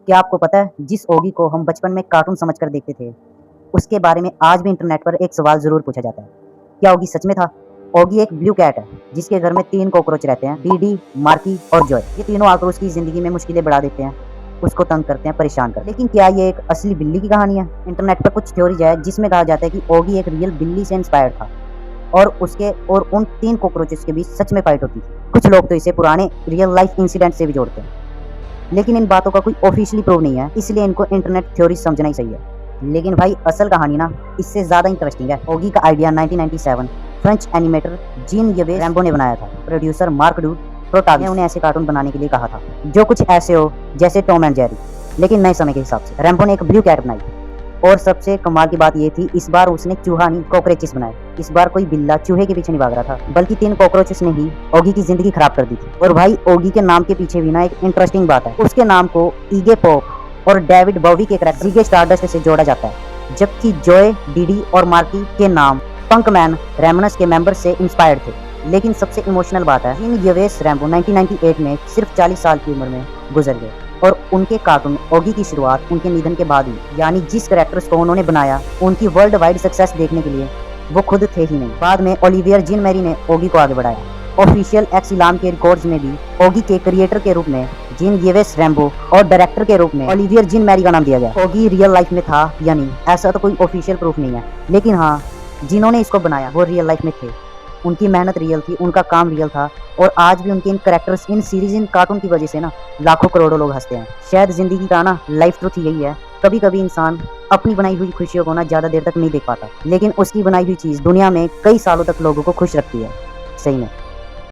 क्या आपको पता है जिस ओगी को हम बचपन में कार्टून समझकर देखते थे, उसके बारे में आज भी इंटरनेट पर एक सवाल ज़रूर पूछा जाता है। क्या ओगी सच में था? ओगी एक ब्लू कैट है जिसके घर में 3 कॉकरोच रहते हैं, डीडी, मार्की और जॉय। ये तीनों आकर उसकी ज़िंदगी में मुश्किलें बढ़ा देते हैं, उसको तंग करते हैं, परेशान करते हैं। लेकिन क्या ये एक असली बिल्ली की कहानी है? इंटरनेट पर कुछ थ्योरीज है जिसमें कहा जाता है कि ओगी एक रियल बिल्ली से इंस्पायर्ड था और उन 3 कॉकरोचेस के बीच सच में फाइट होती थी। कुछ लोग तो इसे पुराने रियल लाइफ इंसिडेंट से भी जोड़ते हैं, लेकिन इन बातों का कोई ऑफिशियली प्रूव नहीं है, इसलिए इनको इंटरनेट थ्योरी समझना ही सही है। लेकिन भाई असल कहानी ना इससे ज़्यादा इंटरेस्टिंग है। ओगी का idea 1997 French animator gene-Yves Rambo ने बनाया था। प्रोड्यूसर मार्क प्रोटाग ने उन्हें ऐसे कार्टून बनाने के लिए कहा था जो कुछ ऐसे हो जैसे टॉम एंड जेरी, लेकिन नए समय के हिसाब से। रैम्बो ने एक ब्लू कैट बनाई और सबसे कमाल की बात ये थी, इस बार उसने चूहा नहीं कॉकरोचेस बनाए। इस बार कोई बिल्ला चूहे के पीछे नहीं भाग रहा था, बल्कि 3 कॉकरोचेस ने ही ओगी की जिंदगी खराब कर दी थी। और भाई ओगी के नाम के पीछे भी ना एक इंटरेस्टिंग बात है, उसके नाम को ईगे पॉप और डेविड बॉवी के कैरेक्टर ज़िगे स्टारडस्ट से जोड़ा जाता है, जबकि जॉय, डीडी और मार्की के नाम पंकमैन रैमनस के मेंबर से इंस्पायर्ड थे। लेकिन सबसे इमोशनल बात है, जीन-यवेस रैम्बो 1998 में सिर्फ 40 साल की उम्र में गुजर गए और उनके कार्टून ओगी की शुरुआत उनके निधन के बाद हुई। यानी जिस कैरेक्टर्स को उन्होंने बनाया, उनकी वर्ल्ड वाइड सक्सेस देखने के लिए वो खुद थे ही नहीं। बाद में ओलिवियर जीन मैरी ने ओगी को आगे बढ़ाया। ऑफिशियल एक्सिलाम के रिकॉर्ड्स में भी ओगी के क्रिएटर के रूप में जीन-यवेस रैम्बो और डायरेक्टर के रूप में ओलिवियर जीन मैरी का नाम दिया गया। ओगी रियल लाइफ में था या नहीं, ऐसा तो कोई ऑफिशियल प्रूफ नहीं है, लेकिन हाँ, जिन्होंने इसको बनाया वो रियल लाइफ में थे। उनकी मेहनत रियल थी, उनका काम रियल था, और आज भी उनके इन कैरेक्टर्स, इन सीरीज, इन कार्टून की वजह से ना लाखों करोड़ों लोग हंसते हैं। शायद जिंदगी का ना लाइफ ट्रूथ यही है, कभी कभी इंसान अपनी बनाई हुई खुशियों को ना ज़्यादा देर तक नहीं देख पाता, लेकिन उसकी बनाई हुई चीज़ दुनिया में कई सालों तक लोगों को खुश रखती है। सही में।